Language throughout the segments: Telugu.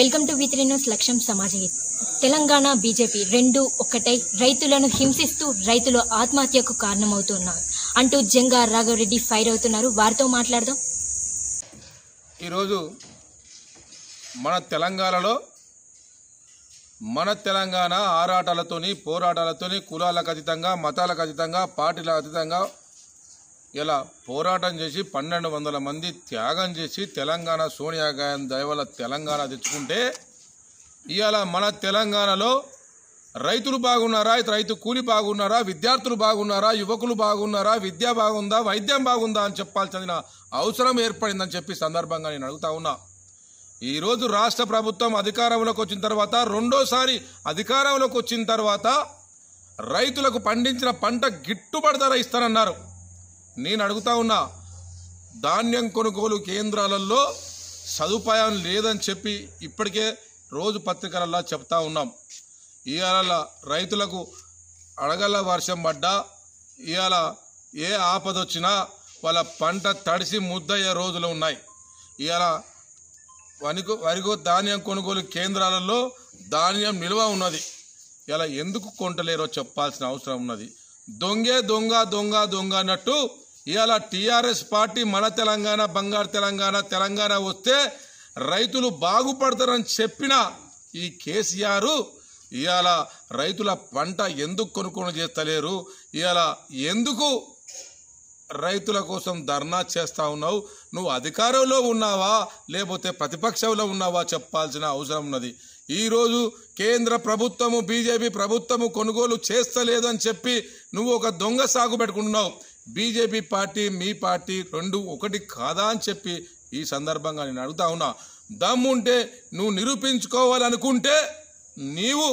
వెల్కమ్ టు V3 న్యూస్ లక్ష్యం సమాజహిత్. తెలంగాణ బీజేపీ రెండు ఒక్కటై రైతులను హింసిస్తూ రైతులు ఆత్మహత్యకు కారణమవుతున్నారు అంటూ జంగా రాఘవరెడ్డి ఫైర్ అవుతున్నారు. వారితో మాట్లాడదాం. ఈరోజు మన తెలంగాణ ఆరాటాలతోని పోరాటాలతోని కులాలకు అతీతంగా మతాలకు అతీతంగా పార్టీలకు అతీతంగా ఇలా పోరాటం చేసి 1200 మంది త్యాగం చేసి తెలంగాణ సోనియా గాంధీ దయవల్ల తెలంగాణ తెచ్చుకుంటే ఇవాళ మన తెలంగాణలో రైతులు బాగున్నారా, రైతు కూలి బాగున్నారా, విద్యార్థులు బాగున్నారా, యువకులు బాగున్నారా, విద్య బాగుందా, వైద్యం బాగుందా అని చెప్పాల్సిన అవసరం ఏర్పడిందని చెప్పి సందర్భంగా నేను అడుగుతా ఉన్నా. ఈరోజు రాష్ట్ర ప్రభుత్వం అధికారంలోకి వచ్చిన తర్వాత రెండోసారి అధికారంలోకి వచ్చిన తర్వాత రైతులకు పండించిన పంట గిట్టుబాటు ధర ఇస్తానన్నారు. నేను అడుగుతా ఉన్నా, ధాన్యం కొనుగోలు కేంద్రాలలో సదుపాయం లేదని చెప్పి ఇప్పటికే రోజు పత్రికలలో చెప్తా ఉన్నాం. ఇవాళ రైతులకు అడగల వర్షం పడ్డా ఇవాళ ఏ ఆపద వచ్చినా వాళ్ళ పంట తడిసి ముద్దయ్యే రోజులు ఉన్నాయి. ఇవాళ వరిగో ధాన్యం కొనుగోలు కేంద్రాలలో ధాన్యం నిల్వ ఉన్నది. ఇలా ఎందుకు కొంటలేరో చెప్పాల్సిన అవసరం ఉన్నది. దొంగే దొంగ దొంగ దొంగ అన్నట్టు ఇవాళ టీఆర్ఎస్ పార్టీ మన తెలంగాణ బంగారు తెలంగాణ వస్తే రైతులు బాగుపడతారని చెప్పిన ఈ కేసీఆర్ ఇవాళ రైతుల పంట ఎందుకు కొనుగోలు చేస్తలేరు, ఇవాళ ఎందుకు రైతుల కోసం ధర్నా చేస్తా ఉన్నావు, నువ్వు అధికారంలో ఉన్నావా లేకపోతే ప్రతిపక్షంలో ఉన్నావా చెప్పాల్సిన అవసరం ఉన్నది. ఈరోజు కేంద్ర ప్రభుత్వము బీజేపీ ప్రభుత్వము కొనుగోలు చేస్తలేదని చెప్పి నువ్వు ఒక దొంగ సాగు పెట్టుకుంటున్నావు. బీజేపీ పార్టీ మీ పార్టీ రెండు ఒకటి కాదా అని చెప్పి ఈ సందర్భంగా నేను అడుగుతా ఉన్నా. దమ్ముంటే నువ్వు నిరూపించుకోవాలనుకుంటే నీవు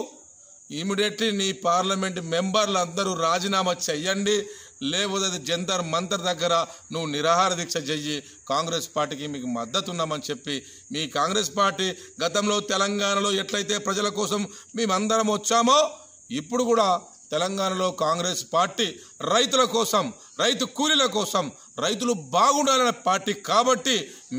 ఇమీడియట్లీ నీ పార్లమెంట్ మెంబర్లు అందరూ రాజీనామా చెయ్యండి, లేకపోతే జంతర్ మంతర్ దగ్గర నువ్వు నిరాహార దీక్ష చెయ్యి. కాంగ్రెస్ పార్టీకి మీకు మద్దతు ఉన్నామని చెప్పి మీ కాంగ్రెస్ పార్టీ గతంలో తెలంగాణలో ఎట్లయితే ప్రజల కోసం మేమందరం వచ్చామో ఇప్పుడు కూడా తెలంగాణలో కాంగ్రెస్ పార్టీ రైతుల కోసం, రైతు కూలీల కోసం, రైతులు బాగుండాలనే పార్టీ కాబట్టి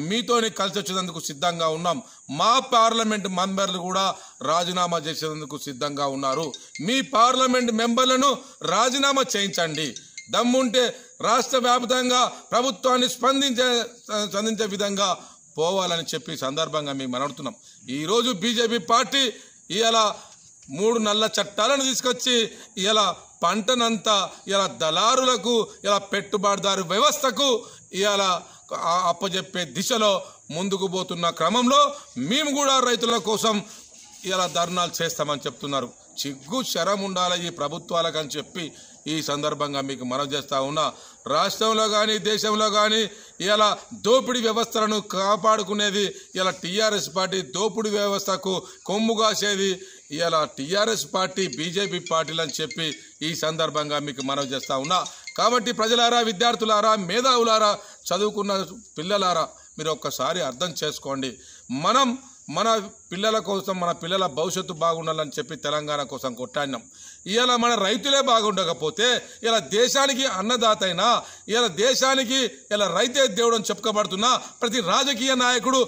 మీతోని కలిసి వచ్చేందుకు సిద్ధంగా ఉన్నాం. మా పార్లమెంట్ మెంబర్లు కూడా రాజీనామా చేసేందుకు సిద్ధంగా ఉన్నారు. మీ పార్లమెంట్ మెంబర్లను రాజీనామా చేయించండి. దమ్ముంటే రాష్ట్ర వ్యాప్తంగా ప్రభుత్వాన్ని స్పందించే విధంగా పోవాలని చెప్పి సందర్భంగా మేము మనడుతున్నాం. ఈరోజు బీజేపీ పార్టీ ఇలా 3 నల్ల చట్టాలను తీసుకొచ్చి ఇలా పంటనంతా ఇలా దళారులకు ఇలా పెట్టుబడిదారు వ్యవస్థకు ఇలా అప్పజెప్పే దిశలో ముందుకు పోతున్న క్రమంలో మేము కూడా రైతుల కోసం ఇలా ధర్నాలు చేస్తామని చెప్తున్నారు. చిగ్గు శరం ఉండాలి ఈ ప్రభుత్వాలకు అని చెప్పి ఈ సందర్భంగా మీకు మనవి చేస్తా ఉన్నా. రాష్ట్రంలో కానీ దేశంలో కానీ ఇలా దోపిడీ వ్యవస్థలను కాపాడుకునేది ఇలా టీఆర్ఎస్ పార్టీ, దోపిడీ వ్యవస్థకు కొమ్ము కాసేది ఇలా టీఆర్ఎస్ పార్టీ బీజేపీ పార్టీలు అని చెప్పి ఈ సందర్భంగా మీకు మనవి చేస్తా ఉన్నా. కాబట్టి ప్రజలారా, విద్యార్థులారా, మేధావులారా, చదువుకున్న పిల్లలారా మీరు ఒక్కసారి అర్థం చేసుకోండి. మన పిల్లల కోసం, మన పిల్లల భవిష్యత్తు బాగుండాలని చెప్పి తెలంగాణ కోసం కొట్టాడినాం. ఇవాళ మన రైతులే బాగుండకపోతే ఇలా దేశానికి అన్నదాత అయినా, ఇలా దేశానికి ఇలా రైతే దేవుడు అని చెప్పబడుతున్నా, ప్రతి రాజకీయ నాయకుడు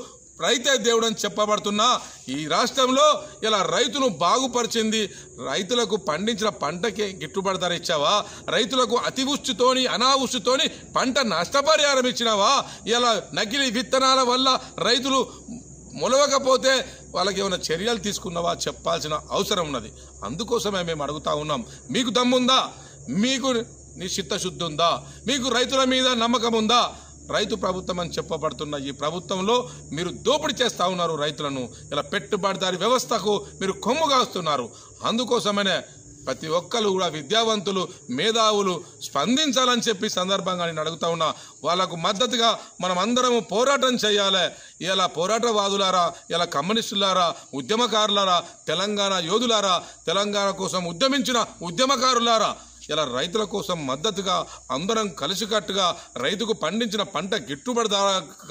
రైతే దేవుడు అని చెప్పబడుతున్నా ఈ రాష్ట్రంలో ఇలా రైతును బాగుపరిచింది రైతులకు పండించిన పంటకి గిట్టుబాటు ధర ఇచ్చావా, రైతులకు అతివృష్టితోని అనావృష్టితోని పంట నష్టపరిహారం ఇచ్చినావా, ఇలా నకిలీ విత్తనాల వల్ల రైతులు మొలవకపోతే వాళ్ళకి ఏమైనా చర్యలు తీసుకున్నావా చెప్పాల్సిన అవసరం ఉన్నది. అందుకోసమే మేము అడుగుతా ఉన్నాం, మీకు దమ్ముందా, మీకు చిత్తశుద్ధి ఉందా, మీకు రైతుల మీద నమ్మకం ఉందా? రైతు ప్రభుత్వం అని చెప్పబడుతున్న ఈ ప్రభుత్వంలో మీరు దోపిడీ చేస్తూ ఉన్నారు. రైతులను ఇలా పెట్టుబడిదారి వ్యవస్థకు మీరు కొమ్ము కాస్తున్నారు. అందుకోసమనే ప్రతి ఒక్కరు కూడా విద్యావంతులు, మేధావులు స్పందించాలని చెప్పి సందర్భంగా నేను అడుగుతా ఉన్నా. వాళ్ళకు మద్దతుగా మనం అందరం పోరాటం చేయాలి. ఇలా పోరాటవాదులారా, ఇలా కమ్యూనిస్టులారా, ఉద్యమకారులారా, తెలంగాణ యోధులారా, తెలంగాణ కోసం ఉద్యమించిన ఉద్యమకారులారా, ఇలా రైతుల కోసం మద్దతుగా అందరం కలిసికట్టుగా రైతుకు పండించిన పంట గిట్టుబాటు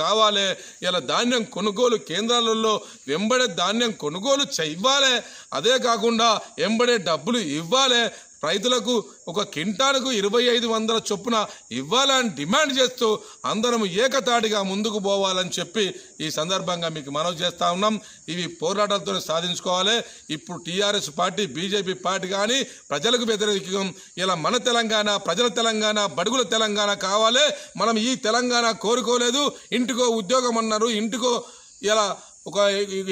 కావాలి. ఇలా ధాన్యం కొనుగోలు కేంద్రాలలో వెంబడే ధాన్యం కొనుగోలు చెయ్యాలి. అదే కాకుండా వెంబడే డబ్బులు ఇవ్వాలి. రైతులకు ఒక కింటాలకు 2500 చొప్పున ఇవ్వాలని డిమాండ్ చేస్తూ అందరం ఏకతాటిగా ముందుకు పోవాలని చెప్పి ఈ సందర్భంగా మీకు మనవి చేస్తా ఉన్నాం. ఇవి పోరాటాలతో సాధించుకోవాలి. ఇప్పుడు టీఆర్ఎస్ పార్టీ, బీజేపీ పార్టీ కానీ ప్రజలకు వ్యతిరేకం. ఇలా మన తెలంగాణ, ప్రజల తెలంగాణ, బడుగుల తెలంగాణ కావాలి. మనం ఈ తెలంగాణ కోరుకోలేదు. ఇంటికో ఉద్యోగం అన్నారు, ఇంటికో ఇలా ఒక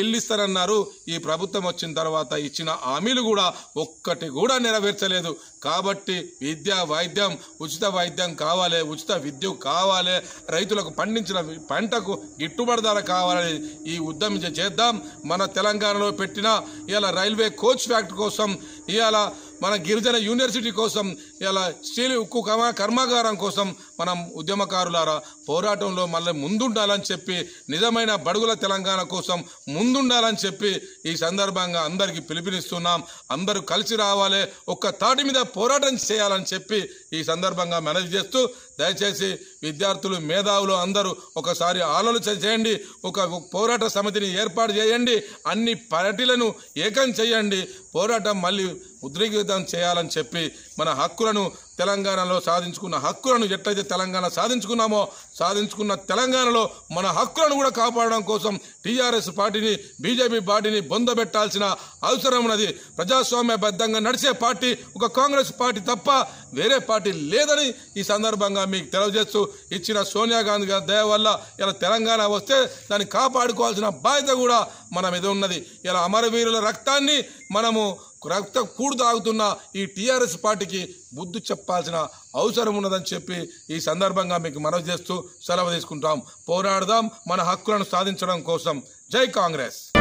ఇల్లు ఇస్తారన్నారు. ఈ ప్రభుత్వం వచ్చిన తర్వాత ఇచ్చిన హామీలు కూడా ఒక్కటి కూడా నెరవేర్చలేదు. కాబట్టి విద్య, వైద్యం, ఉచిత వైద్యం కావాలి, ఉచిత విద్యుత్ కావాలి, రైతులకు పండించిన పంటకు గిట్టుబాటు ధర కావాలని ఈ ఉద్యమం చేద్దాం. మన తెలంగాణలో పెట్టిన ఇలా రైల్వే కోచ్ ఫ్యాక్టరీ కోసం, ఇలా మన గిరిజన యూనివర్సిటీ కోసం, ఇలా స్టీల్ ఉక్కు కర్మాగారం కోసం మనం ఉద్యమకారులారా పోరాటంలో మళ్ళీ ముందుండాలని చెప్పి, నిజమైన బడుగుల తెలంగాణ కోసం ముందుండాలని చెప్పి ఈ సందర్భంగా అందరికీ పిలుపునిస్తున్నాం. అందరూ కలిసి రావాలి, ఒక్క తాటి మీద పోరాటం చేయాలని చెప్పి ఈ సందర్భంగా మనవి చేస్తూ, దయచేసి విద్యార్థులు, మేధావులు అందరూ ఒకసారి ఆలోచన చేయండి. ఒక పోరాట సమితిని ఏర్పాటు చేయండి. అన్ని పార్టీలను ఏకం చేయండి. పోరాటం మళ్ళీ ఉద్రిక్తం చేయాలని చెప్పి మన హక్కులను, తెలంగాణలో సాధించుకున్న హక్కులను ఎట్లయితే తెలంగాణ సాధించుకున్నామో, సాధించుకున్న తెలంగాణలో మన హక్కులను కూడా కాపాడడం కోసం టీఆర్ఎస్ పార్టీని, బీజేపీ పార్టీని బొందబెట్టాల్సిన అవసరం ఉన్నది. ప్రజాస్వామ్యబద్ధంగా నడిచే పార్టీ ఒక కాంగ్రెస్ పార్టీ తప్ప వేరే పార్టీ లేదని ఈ సందర్భంగా మీకు తెలియజేస్తూ, ఇచ్చిన సోనియా గాంధీ గారి దయ వల్ల ఇలా తెలంగాణ వస్తే దాన్ని కాపాడుకోవాల్సిన బాధ్యత కూడా మన మీద ఉన్నది. ఇలా అమరవీరుల రక్తాన్ని మనము రక్త కూడు తాగుతున్న ఈ టీఆర్ఎస్ పార్టీకి బుద్ధి చెప్పాల్సిన అవసరం ఉన్నదని చెప్పి ఈ సందర్భంగా మీకు మనవి చేస్తూ సెలవు తీసుకుంటాం. పోరాడదాం మన హక్కులను సాధించడం కోసం. జై కాంగ్రెస్.